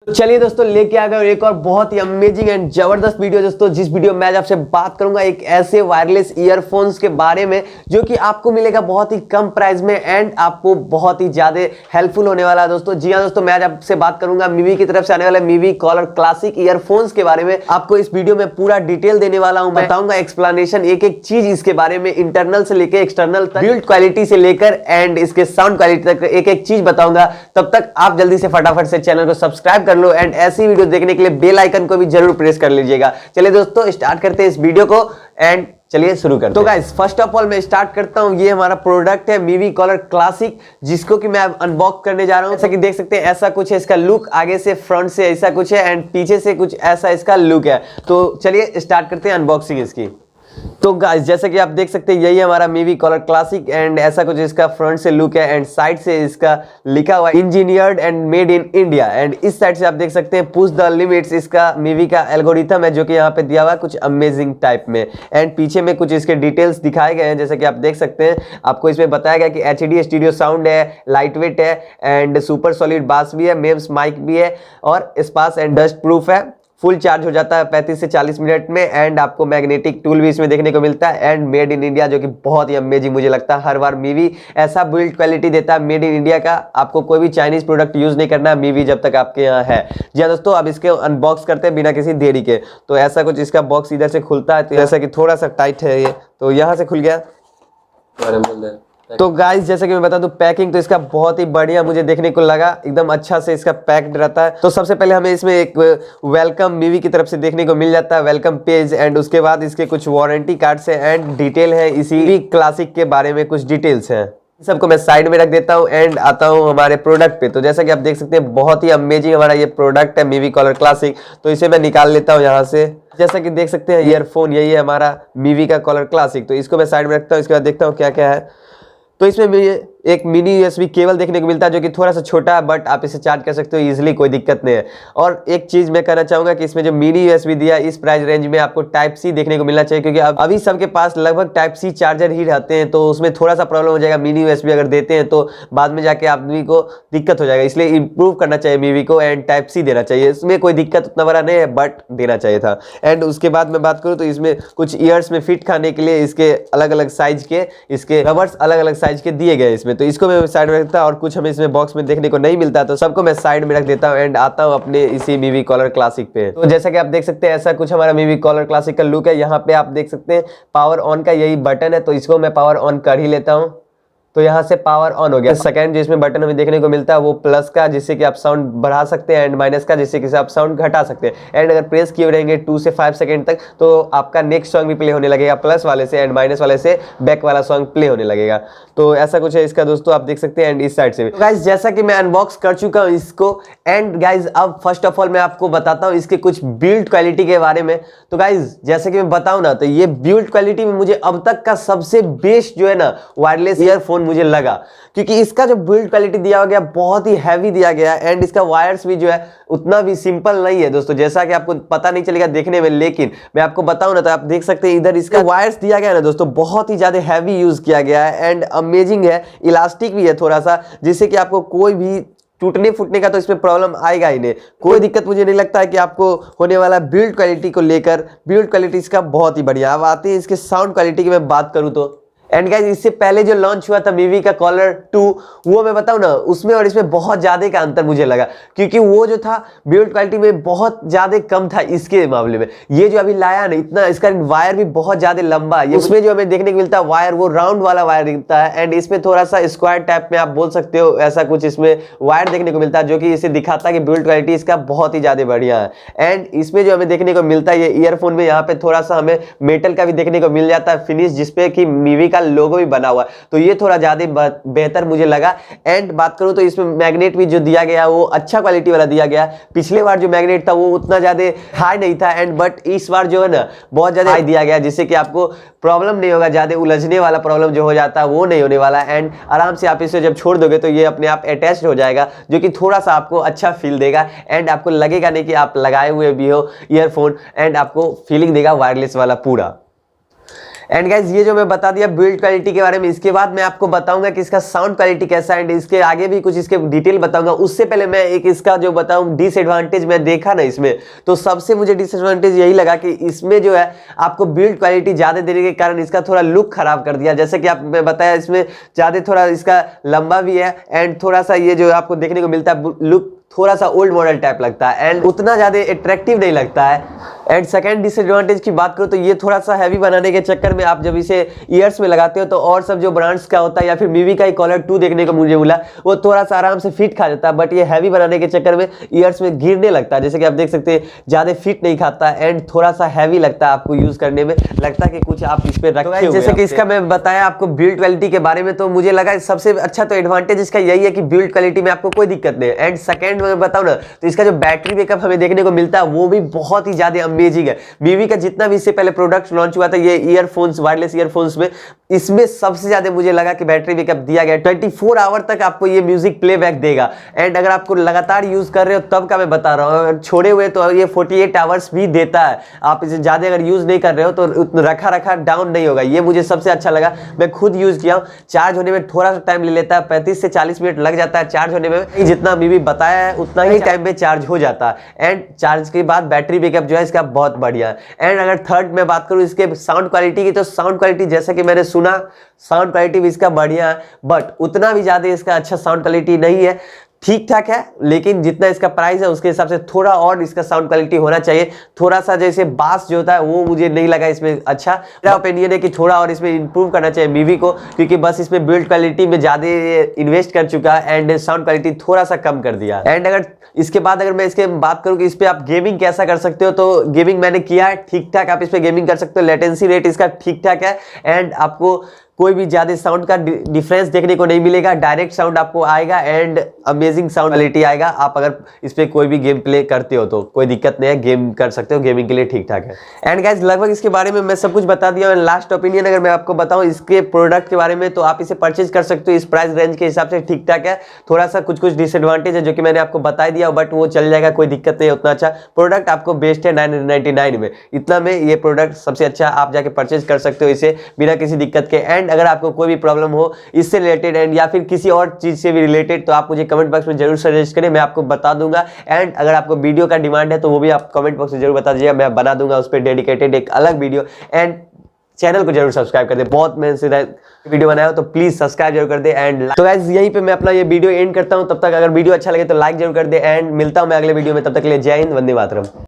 चलिए दोस्तों, लेके आ गए एक और बहुत ही अमेजिंग एंड जबरदस्त वीडियो दोस्तों। जिस वीडियो में आज आपसे बात करूंगा एक ऐसे वायरलेस ईयरफोन्स के बारे में जो कि आपको मिलेगा बहुत ही कम प्राइस में एंड आपको बहुत ही ज्यादा हेल्पफुल होने वाला है दोस्तों। जी हाँ दोस्तों, मैं आज आपसे बात करूंगा मीवी की तरफ से आने वाले मीवी कॉलर क्लासिक ईयरफोन्स के बारे में। आपको इस वीडियो में पूरा डिटेल देने वाला हूं, बताऊंगा एक्सप्लेनेशन एक एक चीज इसके बारे में, इंटरनल से लेकर एक्सटर्नल तक, बिल्ड क्वालिटी से लेकर एंड इसके साउंड क्वालिटी तक एक एक चीज बताऊंगा। तब तक आप जल्दी से फटाफट से चैनल को सब्सक्राइब कर लो एंड ऐसी वीडियो देखने के लिए बेल आइकन को भी जरूर प्रेस कर लीजिएगा। चलिए दोस्तों, स्टार्ट करते हैं इस वीडियो को एंड चलिए शुरू करते हैं। तो गाइस, फर्स्ट ऑफ ऑल मैं स्टार्ट करता हूं। ये हमारा प्रोडक्ट है मीवी कॉलर क्लासिक, जिसको कि मैं अनबॉक्स करने जा रहा हूं। जैसा कि देख सकते हैं ऐसा कुछ है इसका लुक, आगे से फ्रंट से ऐसा कुछ है एंड पीछे से कुछ ऐसा इसका लुक है। तो चलिए स्टार्ट करते हैं अनबॉक्सिंग इसकी। तो गाइस, जैसे कि आप देख सकते हैं यही हमारा मीवी कॉलर क्लासिक एंड ऐसा कुछ इसका फ्रंट से लुक है एंड साइड से इसका लिखा हुआ है engineered and made in India and इस साइड से आप देख सकते हैं पुश द लिमिट्स, इसका मीवी का एल्गोरिथम है जो कि यहाँ पे दिया हुआ है कुछ अमेजिंग टाइप में एंड पीछे में कुछ इसके डिटेल्स दिखाए गए हैं। जैसे कि आप देख सकते हैं, आपको इसमें बताया गया कि एचडी स्टीरियो साउंड है, लाइट वेट है एंड सुपर सॉलिड बास भी है, मेम्स माइक भी है और स्पास एंड डस्ट प्रूफ है। फुल चार्ज हो जाता है 35 से 40 मिनट में एंड आपको मैग्नेटिक टूल भी इसमें देखने को मिलता है एंड मेड इन इंडिया, जो कि बहुत ही अमेजिंग मुझे लगता है। हर बार मीवी ऐसा बिल्ड क्वालिटी देता है मेड इन इंडिया का, आपको कोई भी चाइनीज प्रोडक्ट यूज नहीं करना है मीवी जब तक आपके यहाँ है। जी हाँ दोस्तों, अब इसके अनबॉक्स करते हैं बिना किसी देरी के। तो ऐसा कुछ इसका बॉक्स इधर से खुलता है, तो जैसा कि थोड़ा सा टाइट है ये, तो यहाँ से खुल गया। तो गाइस, जैसे कि मैं बता दूं, पैकिंग तो इसका बहुत ही बढ़िया मुझे देखने को लगा, एकदम अच्छा से इसका पैक्ड रहता है। तो सबसे पहले हमें इसमें एक वेलकम मीवी की तरफ से देखने को मिल जाता है, वेलकम पेज एंड उसके बाद इसके कुछ वारंटी कार्ड्स है एंड डिटेल है इसी क्लासिक के बारे में, कुछ डिटेल्स है। सबको मैं साइड में रख देता हूं एंड आता हूं हमारे प्रोडक्ट पे। तो जैसा कि आप देख सकते हैं बहुत ही अमेजिंग हमारा ये प्रोडक्ट है मीवी कॉलर क्लासिक। तो इसे मैं निकाल लेता हूं यहाँ से। जैसा कि देख सकते हैं ईयरफोन यही है हमारा मीवी का कॉलर क्लासिक। तो इसको मैं साइड में रखता हूँ, इसके बाद देखता हूँ क्या क्या है। तो इसमें मुझे एक मिनी यूएसबी केबल देखने को मिलता है जो कि थोड़ा सा छोटा है, बट आप इसे चार्ज कर सकते हो इजीली, कोई दिक्कत नहीं है। और एक चीज मैं कहना चाहूंगा कि इसमें जो मिनी यूएसबी दिया है इस प्राइस रेंज में आपको टाइप सी देखने को मिलना चाहिए, क्योंकि अभी सबके पास लगभग टाइप सी चार्जर ही रहते हैं। तो उसमें थोड़ा सा प्रॉब्लम हो जाएगा, मिनी यूएसबी अगर देते हैं तो बाद में जाके आदमी को दिक्कत हो जाएगा। इसलिए इंप्रूव करना चाहिए मीवी को एंड टाइप सी देना चाहिए। इसमें कोई दिक्कत उतना बड़ा नहीं है, बट देना चाहिए था। एंड उसके बाद मैं बात करूँ तो इसमें कुछ ईयर्स में फिट खाने के लिए इसके अलग अलग साइज के, इसके रबर्स अलग अलग साइज के दिए गए इसमें। तो इसको मैं साइड में रखता और कुछ हमें इसमें बॉक्स में देखने को नहीं मिलता, तो सबको मैं साइड में रख देता हूं एंड आता हूं अपने इसी मीवी कॉलर क्लासिक पे। तो जैसा कि आप देख सकते हैं ऐसा कुछ हमारा मीवी कॉलर क्लासिक का लुक है। यहाँ पे आप देख सकते हैं पावर ऑन का यही बटन है, तो इसको मैं पावर ऑन कर ही लेता हूँ। तो यहाँ से पावर ऑन हो गया। सेकंड जो इसमें बटन हमें देखने को मिलता है वो प्लस का, जिससे कि आप साउंड बढ़ा सकते हैं एंड माइनस का, जिससे कि आप साउंड घटा सकते हैं। एंड अगर प्रेस किए रहेंगे 2 से 5 सेकंड तक तो आपका नेक्स्ट सॉन्ग भी प्ले होने लगेगा प्लस वाले से एंड माइनस वाले से बैक वाला सॉन्ग प्ले होने लगेगा। तो ऐसा कुछ है इसका दोस्तों, आप देख सकते हैं एंड इस साइड से भी। तो गाइज, जैसा कि मैं अनबॉक्स कर चुका हूँ इसको एंड गाइज अब फर्स्ट ऑफ ऑल मैं आपको बताता हूँ इसके कुछ बिल्ड क्वालिटी के बारे में। तो गाइज जैसे कि मैं बताऊँ ना, तो ये बिल्ड क्वालिटी में मुझे अब तक का सबसे बेस्ट जो है ना वायरलेस ईयरफोन मुझे लगा, क्योंकि इसका जो बिल्ड क्वालिटी दिया गया बहुत ही हैवी दिया गया एंड इसका वायर्स भी जो है उतना भी सिंपल नहीं है दोस्तों, जैसा कि आपको पता नहीं चलेगा देखने में। लेकिन मैं आपको बताऊं ना, तो आप देख सकते हैं इधर इसका वायर्स दिया गया है ना दोस्तों, बहुत ही ज्यादा हैवी यूज किया गया है एंड अमेजिंग है। इलास्टिक भी है थोड़ा सा, जिससे कि आपको कोई भी टूटने फूटने का तो इसमें प्रॉब्लम आएगा ही नहीं। कोई दिक्कत मुझे नहीं लगता है कि आपको होने वाला बिल्ड क्वालिटी को लेकर। बिल्ड क्वालिटी इसका बहुत ही बढ़िया। अब आते हैं इसके साउंड क्वालिटी की मैं बात करूं तो एंड गाइस, इससे पहले जो लॉन्च हुआ था मीवी का कॉलर 2, वो मैं बताऊं ना, उसमें और इसमें बहुत ज्यादा का अंतर मुझे लगा, क्योंकि वो जो था बिल्ड क्वालिटी में बहुत ज्यादा कम था इसके मामले में। ये जो अभी लाया ना, इतना इसका वायर भी बहुत ज्यादा लंबा है। उसमें जो हमें देखने को मिलता है वायर, वो राउंड वाला वायर दिखता है एंड इसमें थोड़ा सा स्क्वायर टाइप में आप बोल सकते हो, ऐसा कुछ इसमें वायर देखने को मिलता है, जो कि इसे दिखाता है कि बिल्ड क्वालिटी इसका बहुत ही ज्यादा बढ़िया है। एंड इसमें जो हमें देखने को मिलता है ये ईयरफोन में, यहाँ पे थोड़ा सा हमें मेटल का भी देखने को मिल जाता है फिनिश, जिसपे कि मीवी का लोगो भी बना हुआ, तो ये थोड़ा ज्यादा बेहतर मुझे लगा। एंड बात करूं तो इसमें मैग्नेट भी जो दिया गया वो अच्छा क्वालिटी वाला दिया गया। पिछले बार जो मैग्नेट था वो उतना ज्यादा हाई नहीं था एंड बट इस बार जो है ना बहुत ज्यादा हाई दिया गया, जिससे कि आपको प्रॉब्लम नहीं होगा, ज्यादा उलझने वाला प्रॉब्लम जो हो जाता है वो नहीं होने वाला। एंड आराम से आप इसे जब छोड़ दोगे तो ये अपने आप अटैच हो जाएगा, जो कि थोड़ा सा आपको अच्छा फील देगा एंड आपको लगेगा नहीं कि आप लगाए हुए भी हो ईयरफोन एंड आपको फीलिंग देगा वायरलेस वाला पूरा। एंड गाइज ये जो मैं बता दिया बिल्ड क्वालिटी के बारे में, इसके बाद मैं आपको बताऊंगा कि इसका साउंड क्वालिटी कैसा है एंड इसके आगे भी कुछ इसके डिटेल बताऊंगा। उससे पहले मैं एक इसका जो बताऊं डिसएडवांटेज मैं देखा ना इसमें, तो सबसे मुझे डिसएडवांटेज यही लगा कि इसमें जो है आपको बिल्ड क्वालिटी ज्यादा देने के कारण इसका थोड़ा लुक खराब कर दिया। जैसे कि आप मैं बताया इसमें ज्यादा थोड़ा इसका लंबा भी है एंड थोड़ा सा ये जो आपको देखने को मिलता है लुक थोड़ा सा ओल्ड मॉडल टाइप लगता है एंड उतना ज्यादा अट्रैक्टिव नहीं लगता है। एंड सेकंड डिसएडवांटेज की बात करूं तो ये थोड़ा सा हैवी बनाने के चक्कर में आप जब इसे ईयर्स में लगाते हो तो और सब जो ब्रांड्स का होता है या फिर मीवी का ही कॉलर 2 देखने को मुझे मिला, वो थोड़ा सा आराम से फिट खा जाता है, बट ये हैवी बनाने के चक्कर में ईयर्स में गिरने लगता है। जैसे कि आप देख सकते हैं ज्यादा फिट नहीं खाता एंड थोड़ा सा हैवी लगता है आपको यूज करने में, लगता है कि कुछ आप इस पे रखे हुए। जैसे कि इसका मैं बताया आपको बिल्ड क्वालिटी के बारे में, तो मुझे लगा सबसे अच्छा तो एडवांटेज इसका यही है कि बिल्ड क्वालिटी में आपको कोई दिक्कत नहीं है। एंड सेकंड में बताऊं ना तो इसका जो बैटरी बैकअप हमें देखने को मिलता है वो भी बहुत ही ज्यादा अमेजिंग है। मीवी का जितना भी इससे पहले प्रोडक्ट लॉन्च हुआ था ये ईयरफोन्स, वायरलेस ईयरफोन्स में, इसमें सबसे ज्यादा मुझे लगा कि बैटरी बैकअप दिया गया 24 आवर तक आपको ये म्यूजिक प्लेबैक देगा। एंड अगर आपको लगातार यूज कर रहे हो तब का मैं बता रहा हूँ, छोड़े हुए तो ये 48 आवर्स भी देता है। आप इसे ज्यादा अगर यूज नहीं कर रहे हो तो रखा डाउन नहीं होगा, ये मुझे सबसे अच्छा लगा। मैं खुद यूज किया हूँ, चार्ज होने में थोड़ा सा टाइम ले लेता है, 35 से 40 मिनट लग जाता है चार्ज होने में, जितना मीवी बताया है उतना ही टाइम में चार्ज हो जाता है। एंड चार्ज के बाद बैटरी बैकअप जो है इसका बहुत बढ़िया है। एंड अगर थर्ड में बात करूं इसके साउंड क्वालिटी की, तो साउंड क्वालिटी जैसा कि मैंने सुना साउंड क्वालिटी भी इसका बढ़िया है, बट उतना भी ज्यादा इसका अच्छा साउंड क्वालिटी नहीं है, ठीक ठाक है। लेकिन जितना इसका प्राइस है उसके हिसाब से थोड़ा और इसका साउंड क्वालिटी होना चाहिए। थोड़ा सा जैसे बास जो होता है वो मुझे नहीं लगा इसमें अच्छा। मेरा ओपिनियन है कि थोड़ा और इसमें इंप्रूव करना चाहिए मीवी को, क्योंकि बस इसमें बिल्ड क्वालिटी में ज्यादा इन्वेस्ट कर चुका है एंड साउंड क्वालिटी थोड़ा सा कम कर दिया। एंड अगर इसके बाद अगर मैं इसके बात करूं कि इस पे आप गेमिंग कैसा कर सकते हो, तो गेमिंग मैंने किया है, ठीक ठाक आप इस पे गेमिंग कर सकते हो। लेटेंसी रेट इसका ठीक ठाक है एंड आपको कोई भी ज्यादा साउंड का डिफरेंस देखने को नहीं मिलेगा, डायरेक्ट साउंड आपको आएगा एंड अमेजिंग साउंड क्वालिटी आएगा। आप अगर इस पे कोई भी गेम प्ले करते हो तो कोई दिक्कत नहीं है, गेम कर सकते हो, गेमिंग के लिए ठीक ठाक है। एंड गाइस लगभग इसके बारे में मैं सब कुछ बता दिया। लास्ट ओपिनियन अगर मैं आपको बताऊं इसके प्रोडक्ट के बारे में, तो आप इसे परचेज कर सकते हो, इस प्राइस रेंज के हिसाब से ठीक ठाक है। थोड़ा सा कुछ डिसएडवांटेज है जो कि मैंने आपको बता दिया, बट वो चल जाएगा, कोई दिक्कत नहीं है। उतना अच्छा प्रोडक्ट आपको बेस्ट है 999 में, इतना में ये प्रोडक्ट सबसे अच्छा, आप जाके परचेज कर सकते हो इसे बिना किसी दिक्कत के। एंड अगर आपको कोई भी प्रॉब्लम हो इससे रिलेटेड एंड या फिर किसी और चीज से भी रिलेटेड, तो आप मुझे कमेंट बॉक्स में जरूर सजेस्ट करें, मैं आपको बता दूंगा। एंड अगर आपको वीडियो का डिमांड है तो वो भी आप कमेंट बॉक्स में जरूर बता दीजिएगा, मैं बना दूंगा उस पर डेडिकेटेड एक अलग वीडियो। एंड चैनल को जरूर सब्सक्राइब कर दे, बहुत मैं वीडियो बनाया हो तो प्लीज सब्सक्राइब जरूर कर दे। एंड तो गाइस यहीं पे मैं अपना ये वीडियो एंड करता हूं, तब तक अगर वीडियो अच्छा लगे तो लाइक जरूर कर दे एंड मिलता हूं मैं अगले वीडियो में, तब तक के लिए जय हिंद, वंदे मातरम।